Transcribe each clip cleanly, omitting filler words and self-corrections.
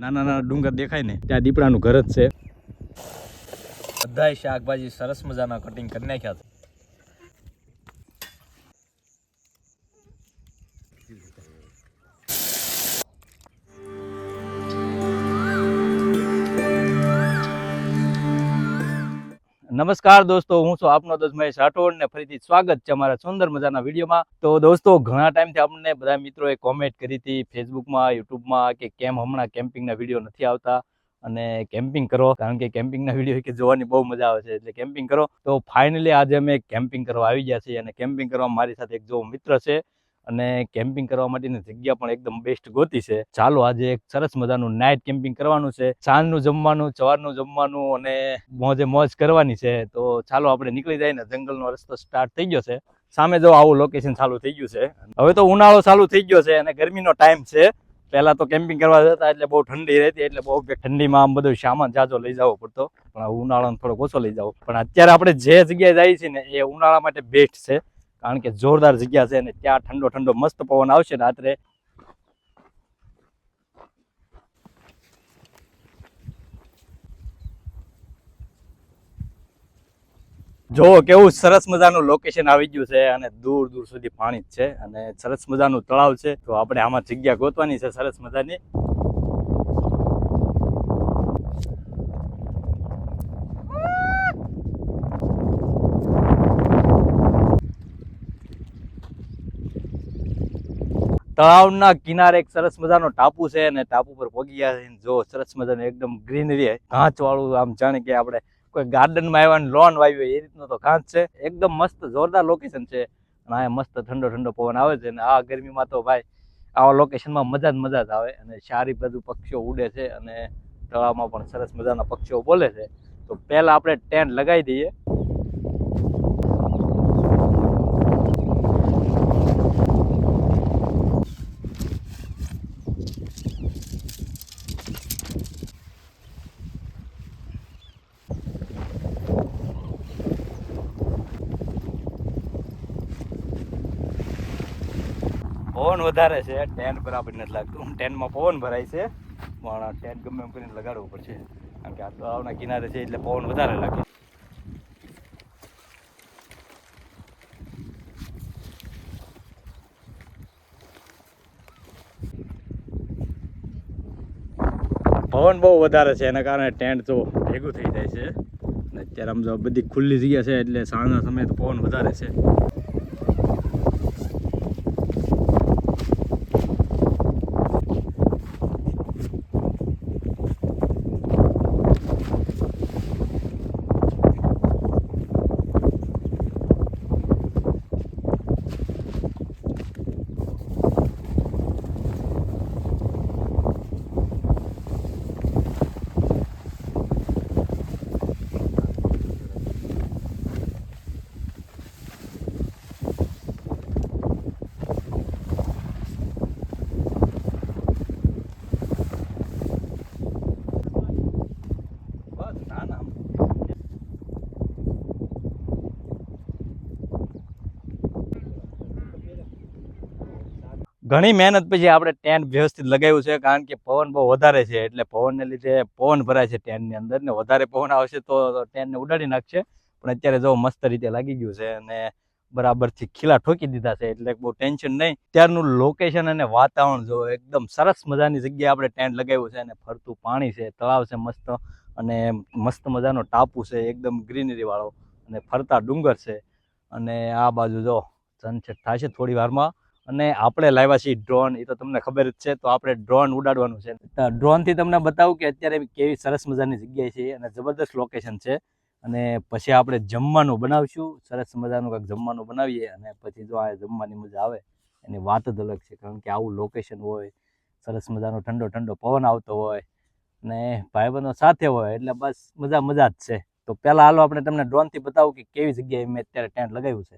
નાના નાના ડુંગર દેખાય ને ત્યાં દીપડાનું ઘર જ છે. બધાય શાકભાજી સરસ મજાના કટિંગ કરી નાખ્યા છે. નમસ્કાર દોસ્તો, હું છું આપનો દોસ્ત મહેશ રાઠોડ ને ફરીથી સ્વાગત છે અમારા સુંદર મજાના વિડીયોમાં. તો દોસ્તો, ઘણા ટાઈમથી આપણને બધા મિત્રોએ કોમેન્ટ કરી હતી ફેસબુકમાં, યુટ્યુબમાં કે કેમ હમણાં કેમ્પિંગના વિડીયો નથી આવતા અને કેમ્પિંગ કરો, કારણ કે કેમ્પિંગના વિડીયો કે જોવાની બહુ મજા આવે છે, એટલે કેમ્પિંગ કરો. તો ફાઇનલી આજે અમે કેમ્પિંગ કરવા આવી ગયા છીએ અને કેમ્પિંગ કરવા મારી સાથે એક જો મિત્ર છે અને કેમ્પિંગ કરવા માટેની જગ્યા પણ એકદમ બેસ્ટ ગોતી છે. ચાલો આજે એક સરસ મજાનું નાઇટ કેમ્પિંગ કરવાનું છે, સાંજનું જમવાનું, સવારનું જમવાનું અને મોજે મોજ કરવાની છે. તો ચાલો આપણે નીકળી જાય ને, જંગલનો રસ્તો સ્ટાર્ટ થઈ ગયો છે. સામે જો આવું લોકેશન ચાલુ થઈ ગયું છે. હવે તો ઉનાળો ચાલુ થઈ ગયો છે અને ગરમીનો ટાઈમ છે. પહેલા તો કેમ્પિંગ કરવા જતા એટલે બહુ ઠંડી રહેતી, એટલે બહુ ઠંડીમાં આમ બધું સામાન જાજો લઈ જવો પડતો, પણ ઉનાળામાં થોડોક ઓછો લઈ જાવ. પણ અત્યારે આપણે જે જગ્યાએ જઈએ છીએ ને એ ઉનાળા માટે બેસ્ટ છે, કારણ કે જોરદાર જગ્યા છે અને ત્યાં ઠંડો ઠંડો મસ્ત પવન આવશે રાત્રે. જો કેવું સરસ મજાનું લોકેશન આવી ગયું છે અને દૂર દૂર સુધી પાણી જ છે અને સરસ મજાનું તળાવ છે. તો આપણે આમાં જગ્યા ગોતવાની છે સરસ મજાની. તળાવના કિનારે એક સરસ મજાનો ટાપુ છે અને ટાપુ પર પહોંચી ગયા છે. જો સરસ મજાનું એકદમ ગ્રીનરી, ઘાસ વાળું, આમ જાણે કે આપણે કોઈ ગાર્ડનમાં આવ્યા લોન વાવી હોય એ રીતનો તો ઘાસ છે. એકદમ મસ્ત જોરદાર લોકેશન છે અને આ મસ્ત ઠંડો ઠંડો પવન આવે છે અને આ ગરમીમાં તો ભાઈ આવા લોકેશનમાં મજા જ આવે. અને સારી બધું પક્ષીઓ ઉડે છે અને તળાવમાં પણ સરસ મજાના પક્ષીઓ બોલે છે. તો પહેલા આપણે ટેન્ટ લગાવી દઈએ. પવન વધારે છે, ટેન્ટ બરાબર નથી લાગતું. ટેન્ટમાં પવન ભરાય છે, પણ ટેન્ટ ગમે એમ કરીને લગાડવું પડશે, કારણ કે આ તળાવના કિનારે છે એટલે પવન વધારે લાગે. પવન બહુ વધારે છે, એના કારણે ટેન્ટ તો ભેગું થઈ જાય છે. અને અત્યારે આમ જો બધી ખુલ્લી જગ્યા છે એટલે સાંજના સમયે તો પવન વધારે છે. ઘણી મહેનત પછી આપણે ટેન્ટ વ્યવસ્થિત લગાવ્યું છે, કારણ કે પવન બહુ વધારે છે એટલે પવનને લીધે પવન ભરાય છે ટેન્ટની અંદર, ને વધારે પવન આવશે તો ટેન્ટને ઉડાડી નાખશે. પણ અત્યારે જો મસ્ત રીતે લાગી ગયું છે અને બરાબરથી ખીલા ઠોકી દીધા છે, એટલે બહુ ટેન્શન નહીં. ત્યારનું લોકેશન અને વાતાવરણ જો એકદમ સરસ મજાની જગ્યાએ આપણે ટેન્ટ લગાવ્યું છે અને ફરતું પાણી છે, તળાવ છે મસ્ત, અને મસ્ત મજાનો ટાપુ છે એકદમ ગ્રીનરી વાળો, અને ફરતા ડુંગર છે. અને આ બાજુ જો સનસેટ થાય છે થોડી વારમાં. અને આપણે લાવ્યા છીએ ડ્રોન, એ તો તમને ખબર જ છે. તો આપણે ડ્રોન ઉડાડવાનું છે. ડ્રોનથી તમને બતાવું કે અત્યારે કેવી સરસ મજાની જગ્યાએ છે અને જબરદસ્ત લોકેશન છે. અને પછી આપણે જમવાનું બનાવશું, સરસ મજાનું કંઈક જમવાનું બનાવીએ અને પછી જો આ જમવાની મજા આવે એની વાત જ અલગ છે, કારણ કે આવું લોકેશન હોય, સરસ મજાનો ઠંડો ઠંડો પવન આવતો હોય અને ભાઈબંધો સાથે હોય એટલે બસ મજા જ છે. તો પહેલાં હાલો આપણે તમને ડ્રોનથી બતાવું કે કેવી જગ્યાએ મેં અત્યારે ટેન્ટ લગાવ્યું છે.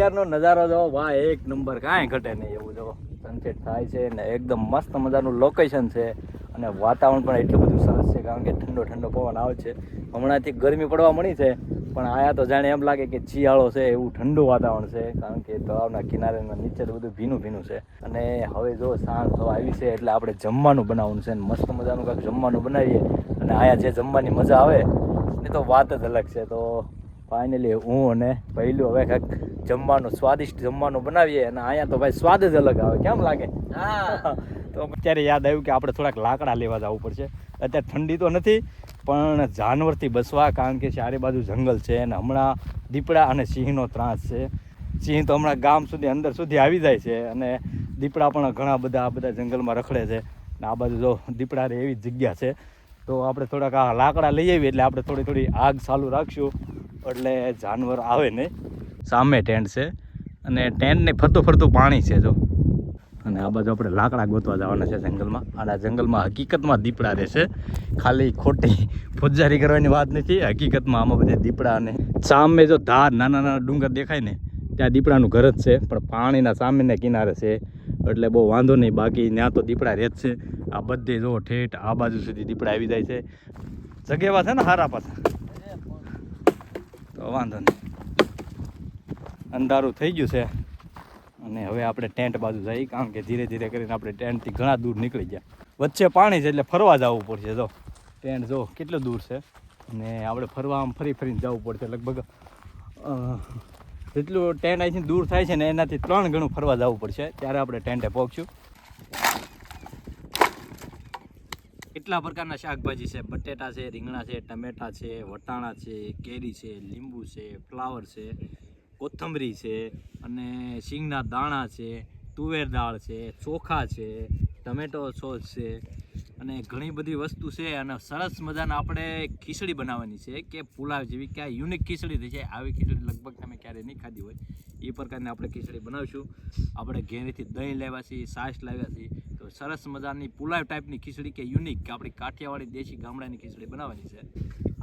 અત્યારનો નજારો જો વાહ એક નંબર, કાંઈ ઘટે નહીં એવું જો સનસેટ થાય છે ને એકદમ મસ્ત મજાનું લોકેશન છે અને વાતાવરણ પણ એટલું બધું સરસ છે કારણ કે ઠંડો ઠંડો પવન આવે છે. હમણાંથી ગરમી પડવા મળી છે પણ આયા તો જાણે એમ લાગે કે શિયાળો છે એવું ઠંડુ વાતાવરણ છે કારણ કે તળાવના કિનારેના નીચે તો બધું ભીનું ભીનું છે. અને હવે જો સાંજ થવા આવી છે એટલે આપણે જમવાનું બનાવવાનું છે ને મસ્ત મજાનું કાંઈક જમવાનું બનાવીએ અને આયા જે જમવાની મજા આવે એ તો વાત જ અલગ છે. તો ફાઇનલી હું અને પહેલું હવે કાંઈક જમવાનું સ્વાદિષ્ટ જમવાનું બનાવીએ અને અહીંયા તો ભાઈ સ્વાદ જ અલગ આવે, કેમ લાગે? હા. તો અત્યારે યાદ આવ્યું કે આપણે થોડાક લાકડા લેવા જવું પડશે. અત્યારે ઠંડી તો નથી પણ જાનવરથી બચવા, કારણ કે ચારે બાજુ જંગલ છે અને હમણાં દીપડા અને સિંહનો ત્રાસ છે. સિંહ તો હમણાં ગામ સુધી અંદર સુધી આવી જાય છે અને દીપડા પણ ઘણા બધા જંગલમાં રખડે છે. અને આ બાજુ જો દીપડા એવી જગ્યા છે તો આપણે થોડાક આ લાકડા લઈ આવીએ એટલે આપણે થોડી આગ ચાલુ રાખશું એટલે જાનવર આવે નહીં. સામે ટેન્ટ છે અને ટેન્ટને ફરતું પાણી છે જો. અને આ બાજુ આપણે લાકડા ગોતવા જવાના છે જંગલમાં. અને આ જંગલમાં હકીકતમાં દીપડા રહેશે, ખાલી ખોટી ફોજદારી કરવાની વાત નથી. હકીકતમાં આમાં બધા દીપડા અને સામે જો ધાર નાના ડુંગર દેખાય ને ત્યાં દીપડાનું ઘર જ છે પણ પાણીના સામેના કિનારે છે એટલે બહુ વાંધો નહીં. બાકી ત્યાં તો દીપડા રહે જ છે. આ બધે જો ઠેઠ આ બાજુ સુધી દીપડા આવી જાય છે. જગેવા છે ને હારા પાછા તો વાંધો નહીં. અંધારું થઈ ગયું છે અને હવે આપણે ટેન્ટ બાજુ જઈએ કારણ કે ધીરે ધીરે કરીને આપણે ટેન્ટથી ઘણા દૂર નીકળી ગયા. વચ્ચે પાણી છે એટલે ફરવા જવું પડશે. જો ટેન્ટ જો કેટલું દૂર છે અને આપણે ફરવા આમ ફરીને જવું પડશે. લગભગ જેટલું ટેન્ટ અહીંથી દૂર થાય છે ને એનાથી 3 ગણું ફરવા જવું પડશે ત્યારે આપણે ટેન્ટે પહોંચશું. કેટલા પ્રકારના શાકભાજી છે, બટેટા છે, રીંગણા છે, ટમેટા છે, વટાણા છે, કેરી છે, લીંબુ છે, ફ્લાવર છે, કોથમરી છે અને શીંગના દાણા છે, તુવેર દાળ છે, ચોખા છે, ટમેટો સોસ છે અને ઘણી બધી વસ્તુ છે. અને સરસ મજાના આપણે ખીચડી બનાવવાની છે કે પુલાવ જેવી, કે યુનિક ખીચડી થઈ જાય. આવી ખીચડી લગભગ તમે ક્યારેય નહીં ખાધી હોય એ પ્રકારની આપણે ખીચડી બનાવીશું. આપણે ઘેરેથી દહીં લાવ્યા છીએ, છાશ લાવ્યા છીએ તો સરસ મજાની પુલાવ ટાઈપની ખીચડી કે યુનિક કે આપણી કાઠિયાવાડી દેશી ગામડાની ખીચડી બનાવવાની છે.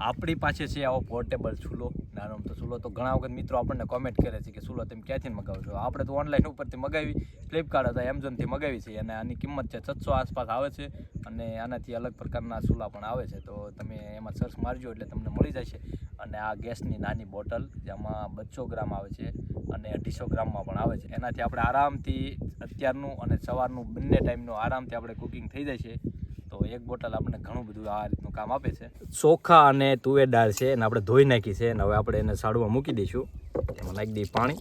આપણી પાસે છે આવો પોર્ટેબલ ચૂલો, નાનો તો ચૂલો. તો ઘણા વખત મિત્રો આપણને કોમેન્ટ કરે છે કે ચૂલો તમે ક્યાંથી મગાવો છો? આપણે તો ઓનલાઈન ઉપરથી મગાવી, ફ્લિપકાર્ટ અથવા એમેઝોનથી મગાવી છે અને આની કિંમત છે 600 આસપાસ આવે છે અને આનાથી અલગ પ્રકારના ચૂલા પણ આવે છે. તો તમે એમાં સર્ચ મારજો એટલે તમને મળી જશે. અને આ ગેસની નાની બોટલ જેમાં 200 ગ્રામ આવે છે અને 250 ગ્રામમાં પણ આવે છે. એનાથી આપણે આરામથી અત્યારનું અને સવારનું બંને ટાઈમનું આરામથી આપણે કુકિંગ થઈ જાય છે. તો એક બોટલ આપણે ઘણું બધું આ રીતનું કામ આપે છે. ચોખા અને તુવેર દાળ છે અને આપણે ધોઈ નાખી છે અને હવે આપણે એને સાડવા મૂકી દઈશું. એમાં નાખી દઈએ પાણી.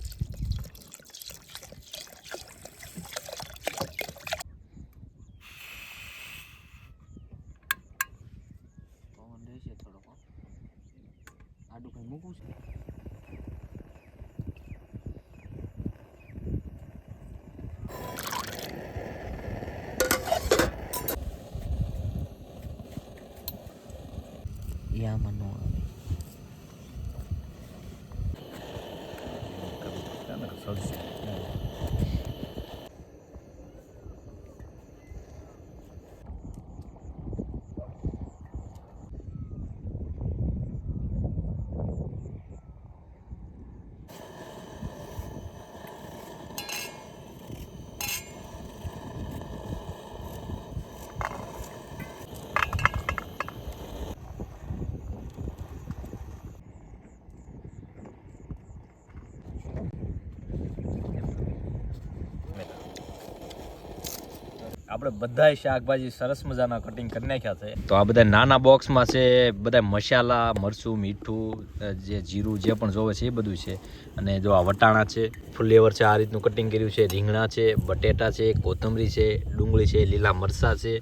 આડું કંઈ મૂકવું છે? યામાં નો આવે. આપણે બધાય શાકભાજી સરસ મજાના કટિંગ કરી નાખ્યા છે. તો આ બધા નાના બોક્સમાં છે બધા મસાલા, મરચું, મીઠું, જે જીરું જે પણ જોવે છે એ બધું છે. અને જો આ વટાણા છે, ફ્લેવર છે, આ રીતનું કટિંગ કર્યું છે. રીંગણા છે, બટેટા છે, કોથમરી છે, ડુંગળી છે, લીલા મરચાં છે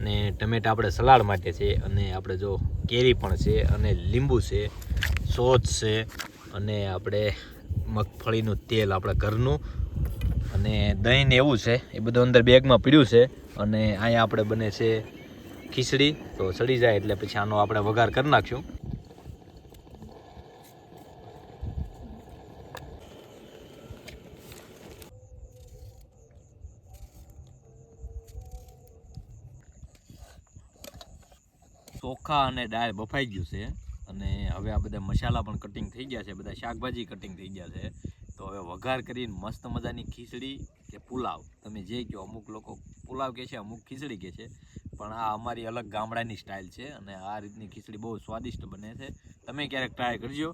અને ટમેટા આપણે સલાડ માટે છે. અને આપણે જો કેરી પણ છે અને લીંબુ છે, સોસ છે અને આપણે મગફળીનું તેલ આપણે ઘરનું અને દહીં ને એવું છે એ બધું અંદર બેગમાં પીડ્યું છે. અને અહીંયા આપણે બને છે ખીચડી. તો સડી જાય એટલે પછી આનો આપણે વઘાર કરી નાખશું. ચોખા અને દાળ બફાઈ ગયું છે અને હવે આ બધા મસાલા પણ કટિંગ થઈ ગયા છે, બધા શાકભાજી કટિંગ થઈ ગયા છે. તો હવે હવે વઘાર કરીને મસ્ત મજાની ખીચડી કે પુલાવ તમે જે કહો, અમુક લોકો પુલાવ કહે છે, અમુક ખીચડી કહે છે, પણ આ અમારી અલગ ગામડાની સ્ટાઇલ છે અને આ રીતની ખીચડી બહુ સ્વાદિષ્ટ બને છે. તમે ક્યારેક ટ્રાય કરજો.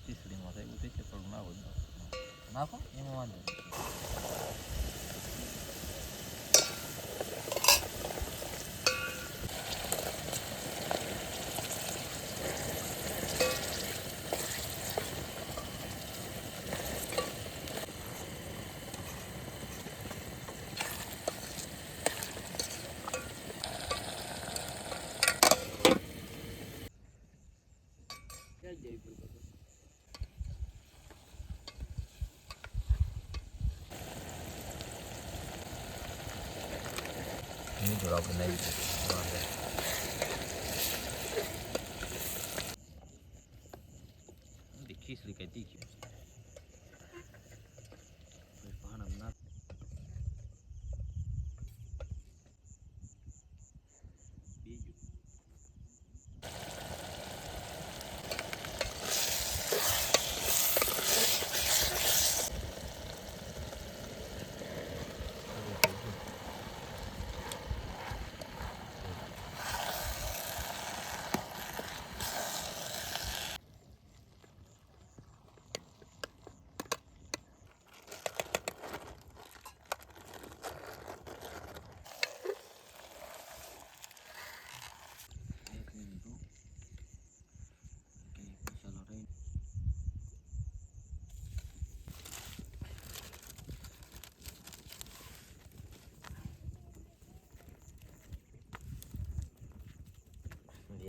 ખીચડીમાં થઈ ગયું છે, થોડું નાખો એમાં વાંધો નહીં. થોડું આપણે નહીં ખીચડી કઈ તીખી પાણી નાખ. બીજું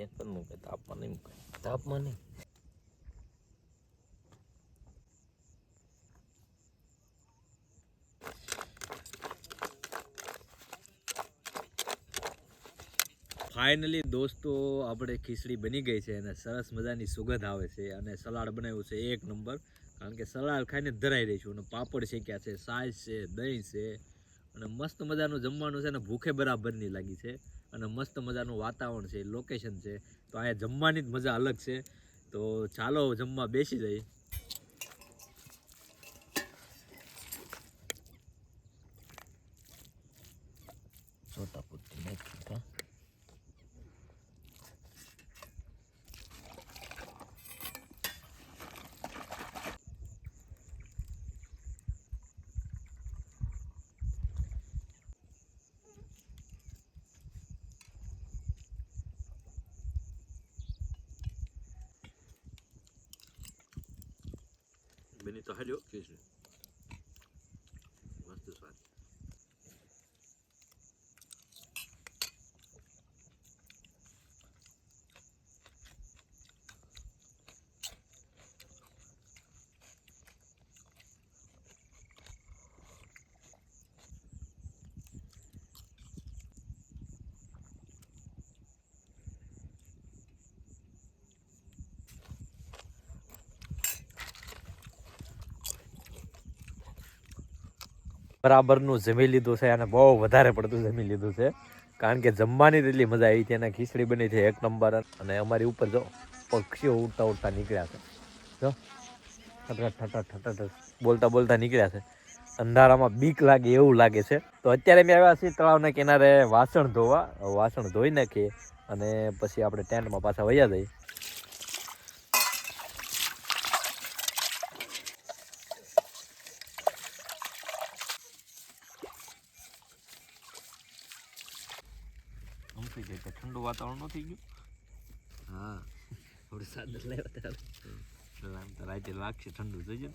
એક પણ મૂકે, તાપમાં નહીં મૂકે, તાપમાં નહીં. ફાઇનલી દોસ્તો આપણે ખીચડી બની ગઈ છે અને સરસ મજાની સુગંધ આવે છે અને સલાડ બનાવ્યું છે એક નંબર. કારણ કે સલાડ ખાઈને ધરાઈ રહી છું અને પાપડ શેક્યા છે, સાસ છે, દહીં છે અને મસ્ત મજાનું જમવાનું છે ને ભૂખે બરાબરની લાગી છે અને મસ્ત મજાનું વાતાવરણ છે, લોકેશન છે, તો અહીંયા જમવાની જ મજા અલગ છે. તો ચાલો જમવા બેસી જઈએ. ચોટા પૂરતી નાખી બની તો હાલ્યો ખીચડી મસ્ત સ્વાદ. બરાબરનું જમી લીધું છે અને બહુ વધારે પડતું જમી લીધું છે. કારણ કે જમવાની એટલી મજા આવી હતી અને ખીચડી બની છે એક નંબર. અને અમારી ઉપર જો પક્ષીઓ ઉડતા ઉડતા નીકળ્યા છે, જો ઠઠઠ બોલતા બોલતા નીકળ્યા છે. અંધારામાં બીક લાગે એવું લાગે છે. તો અત્યારે મેં આવ્યા છીએ તળાવના કિનારે વાસણ ધોવા. વાસણ ધોઈ નાખીએ અને પછી આપણે ટેન્ટમાં પાછા વયા જઈએ. ઠંડુ વાતાવરણ ન થઈ ગયું? હા, થોડું સાદર લેવા રાતે લાગશે ઠંડુ, જોઈજો.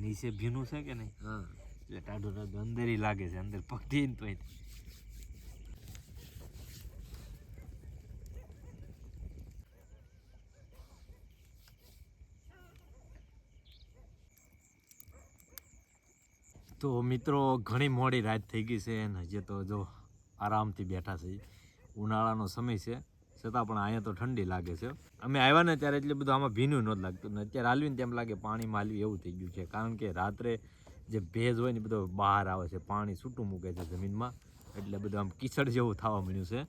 નીચે ભીનું છે કે નહીં? હા, એટલે ટાઢું ટાઢું અંદર લાગે છે, અંદર પગથી તો તો મિત્રો ઘણી મોડી રાત થઈ ગઈ છે અને હજી તો જો આરામથી બેઠા છે. ઉનાળાનો સમય છે છતાં પણ અહીંયા તો ઠંડી લાગે છે. અમે આવ્યા ને ત્યારે એટલે બધું આમાં ભીનું નહોતું લાગતું ને અત્યારે હાલવીને તેમ લાગે પાણીમાં હાલવી એવું થઈ ગયું છે. કારણ કે રાત્રે જે ભેજ હોય ને બધો બહાર આવે છે, પાણી છૂટું મૂકે છે જમીનમાં, એટલે બધું આમ કીચડ જેવું થવા મળ્યું છે.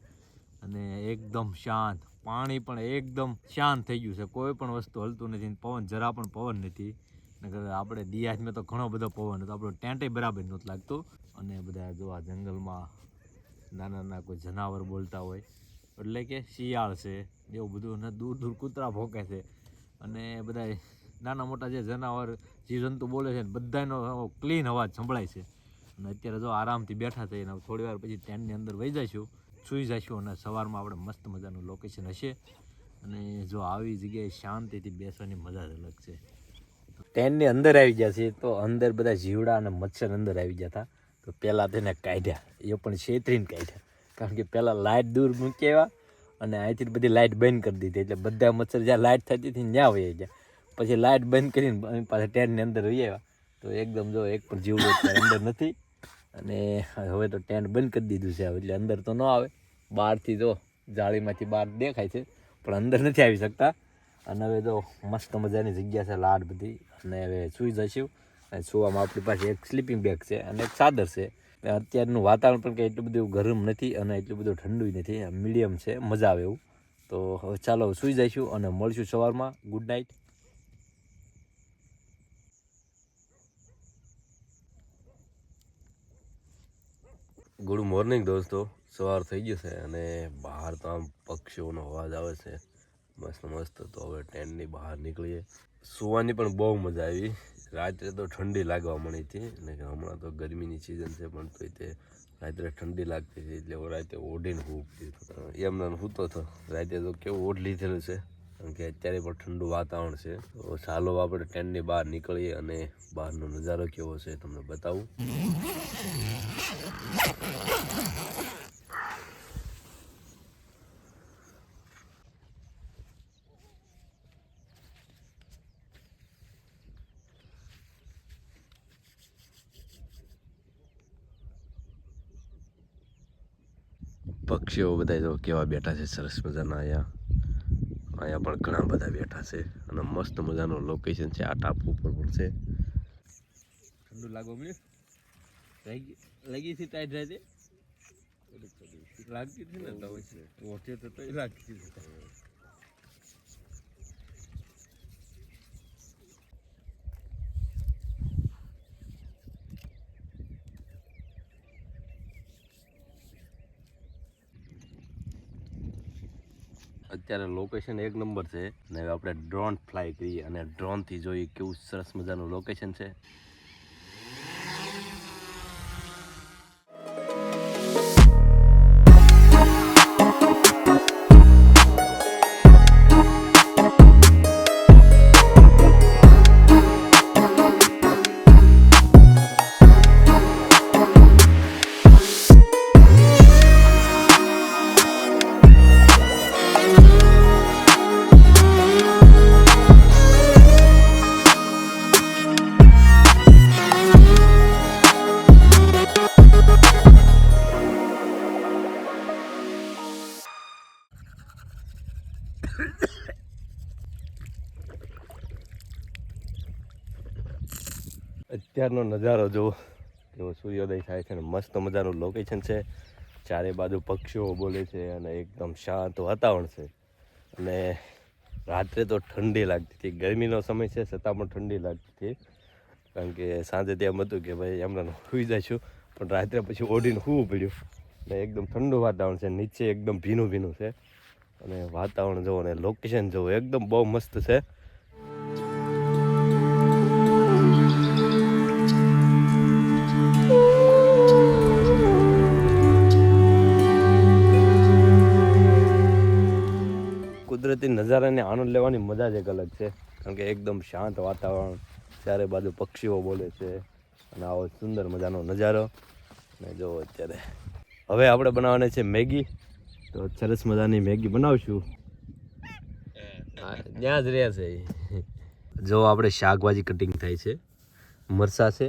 અને એકદમ શાંત પાણી પણ એકદમ શાંત થઈ ગયું છે. કોઈ પણ વસ્તુ હલતું નથી, પવન જરા પણ પવન નથી. આપણે દિયાજમાં તો ઘણો બધો પવન હતો, આપણું ટેન્ટે બરાબર નહોતું લાગતું. અને બધા જો આ જંગલમાં નાના નાના કોઈ જનાવર બોલતા હોય, એટલે કે શિયાળ છે એવું બધું, ને દૂર દૂર કૂતરા ભોંકે છે. અને બધા નાના મોટા જે જનાવર જીવજંતુ બોલે છે બધાનો ક્લીન અવાજ સંભળાય છે. અને અત્યારે જો આરામથી બેઠા થઈને થોડી વાર પછી ટેન્ટની અંદર વહી જઈશું, સૂઈ જઈશું અને સવારમાં આપણે મસ્ત મજાનું લોકેશન હશે. અને જો આવી જગ્યાએ શાંતિથી બેસવાની મજા જ અલગ છે. ટેન્ટની અંદર આવી ગયા છે તો અંદર બધા જીવડા અને મચ્છર અંદર આવી ગયા હતા. તો પહેલાં તેને કાઢ્યા, એ પણ છેતરીને કાઢ્યા. કારણ કે પહેલાં લાઇટ દૂર મૂકી આવ્યા અને અહીંથી બધી લાઇટ બંધ કરી દીધી, એટલે બધા મચ્છર જ્યાં લાઇટ થતી હતી ત્યાં વહી ગયા. પછી લાઇટ બંધ કરીને પાછા ટેન્ટની અંદર વહી આવ્યા. તો એકદમ જો એક પણ જીવડો અંદર નથી. અને હવે તો ટેન્ટ બંધ કરી દીધું છે, એટલે અંદર તો ન આવે. બહારથી જો જાળીમાંથી બહાર દેખાય છે પણ અંદર નથી આવી શકતા. અને હવે તો મસ્ત મજાની જગ્યા છે, લાડ બધી. અને હવે સૂઈ જઈશું. અને સુવામાં આપણી પાસે એક સ્લીપિંગ બેગ છે અને એક ચાદર છે. અત્યારનું વાતાવરણ પણ કંઈ એટલું બધું ગરમ નથી અને એટલું બધું ઠંડુ નથી, મીડિયમ છે, મજા આવે એવું. તો હવે ચાલો સૂઈ જઈશું અને મળીશું સવારમાં. Good night. ગુડ મોર્નિંગ દોસ્તો. સવાર થઈ ગયું છે અને બહાર તો આમ પક્ષીઓનો અવાજ આવે છે મસ્ત મસ્ત. તો હવે ટેન્ટની બહાર નીકળીએ. સુવાની પણ બહુ મજા આવી. રાત્રે તો ઠંડી લાગવા મળી હતી, અને હમણાં તો ગરમીની સિઝન છે પણ તોય તે રાત્રે ઠંડી લાગતી હતી, એટલે હું રાતે ઓઢીને સૂતી હતો. એમને સૂતો હતો. રાતે તો કેવું ઓઢ લીધેલું છે, કારણ કે અત્યારે પણ ઠંડુ વાતાવરણ છે. તો ચાલો આપણે ટેન્ટની બહાર નીકળીએ અને બહારનો નજારો કેવો છે તમને બતાવું. પક્ષીઓ બધા જો કેવા બેઠા છે, સરસ મજાના. અહીંયા પણ ઘણા બધા બેઠા છે અને મસ્ત મજાનું લોકેશન છે. આ ટાપુ ઉપર પણ છે. ઠંડુ લાગવા મળ્યું. લાગી હતી ટાઈટ રાતે લાગતી હતી ને, તો ઓઠે તો લાગતી હતી. અત્યારે લોકેશન એક નંબર છે. અને હવે આપણે ડ્રોન ફ્લાય કરીએ અને ડ્રોનથી જોઈએ કેવું સરસ મજાનું લોકેશન છે. અત્યારનો નજારો જુઓ, કેવો સૂર્યોદય થાય છે અને મસ્ત મજાનું લોકેશન છે. ચારે બાજુ પક્ષીઓ બોલે છે અને એકદમ શાંત વાતાવરણ છે. અને રાત્રે તો ઠંડી લાગતી હતી, ગરમીનો સમય છે છતાં પણ ઠંડી લાગતી હતી. કારણ કે સાંજે તેમ હતું કે ભાઈ એમને સૂઈ જઈશું, પણ રાત્રે પછી ઓઢીને સૂવું પડ્યું. ને એકદમ ઠંડુ વાતાવરણ છે, નીચે એકદમ ભીનું ભીનું છે. અને વાતાવરણ જુઓ અને લોકેશન જુઓ, એકદમ બહુ મસ્ત છે. કુદરતી નજારાને આનંદ લેવાની મજા જ એક અલગ છે. કારણ કે એકદમ શાંત વાતાવરણ, ચારે બાજુ પક્ષીઓ બોલે છે અને આવો સુંદર મજાનો નજારો. અને જો અત્યારે હવે આપણે બનાવવાની છે મેગી. તો સરસ મજાની મેગી બનાવશું. ત્યાં જ રહે છે. જો આપણે શાકભાજી કટિંગ થાય છે, મરચાં છે,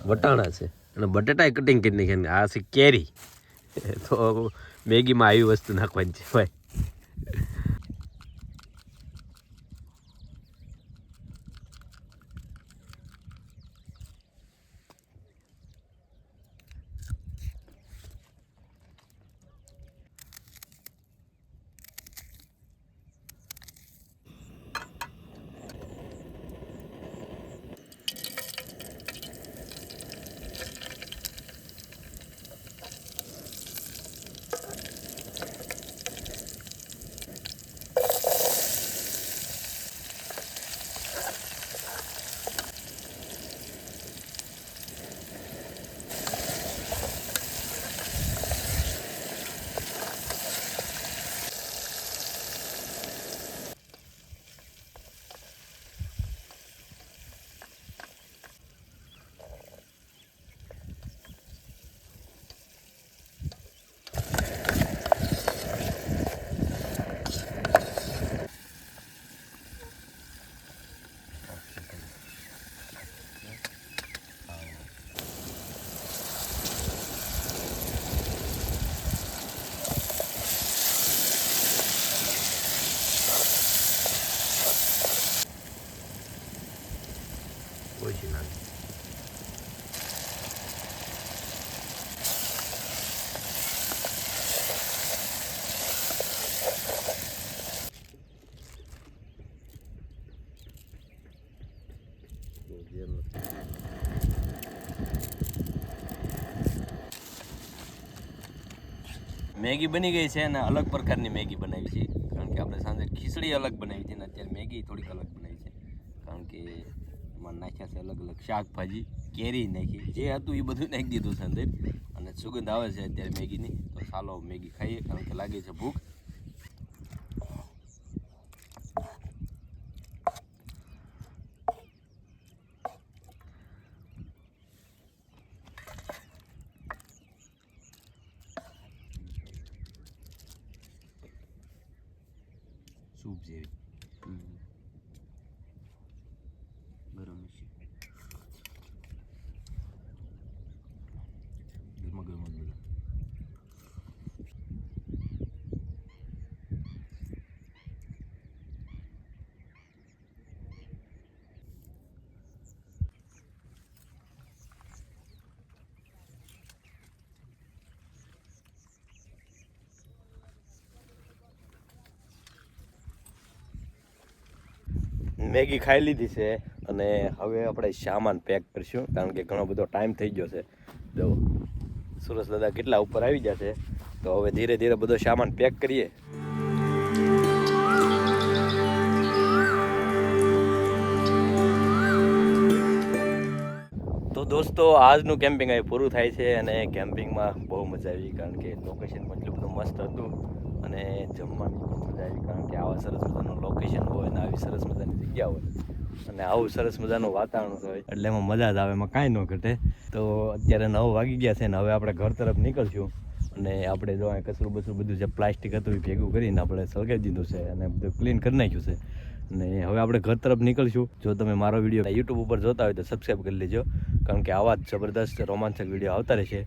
વટાણા છે અને બટેટા કટિંગ કરી નાખ્યા. આ છે કેરી. તો મેગીમાં આવી વસ્તુ નાખવાની છે ભાઈ. ઓછી નાખી. મેગી બની ગઈ છે અને અલગ પ્રકારની મેગી બનાવી છે. કારણ કે આપણે સાંજે ખીચડી અલગ બનાવી છે અને અત્યારે મેગી થોડીક અલગ બનાવી છે. કારણ કે એમાં નાખ્યા છે અલગ અલગ શાકભાજી, કેરી નાખી, જે હતું એ બધું નાખી દીધું છે અંદર અને સુગંધ આવે છે અત્યારે મેગીની. તો ચાલો મેગી ખાઈએ કારણ કે લાગે છે ભૂખ. સૂપ જેવી ગરમ છે. ગરમા ગરમ જ બધા. મેગી ખાઈ લીધી છે અને હવે આપણે સામાન પેક કરીશું કારણ કે ઘણો બધો ટાઈમ થઈ ગયો છે. જો સુરેશ દાદા કેટલા ઉપર આવી ગયા છે. તો હવે ધીરે ધીરે બધો સામાન પેક કરીએ. તો દોસ્તો આજનું કેમ્પિંગ અહીં પૂરું થાય છે અને કેમ્પિંગમાં બહુ મજા આવી કારણ કે લોકેશન પણ એટલું બધું મસ્ત હતું અને જમવાની પણ મજા આવી કારણ કે આવા સરસ મજાનું લોકેશન હોય અને આવી સરસ મજાની જગ્યા હોય અને આવું સરસ મજાનું વાતાવરણ હોય એટલે એમાં મજા જ આવે, એમાં કાંઈ ન ઘટે. તો અત્યારે 9 વાગી ગયા છે ને હવે આપણે ઘર તરફ નીકળશું અને આપણે જો અહીં કચરું બચરું બધું જે પ્લાસ્ટિક હતું એ ભેગું કરીને આપણે સળગાવી દીધું છે અને બધું ક્લીન કરી નાખ્યું છે અને હવે આપણે ઘર તરફ નીકળશું. જો તમે મારો વિડીયો યુટ્યુબ ઉપર જોતા હોય તો સબસ્ક્રાઈબ કરી લેજો કારણ કે આવા જ જબરદસ્ત રોમાંચક વિડીયો આવતા રહેશે.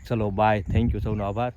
ચલો બાય, થેન્ક યુ, સૌનો આભાર.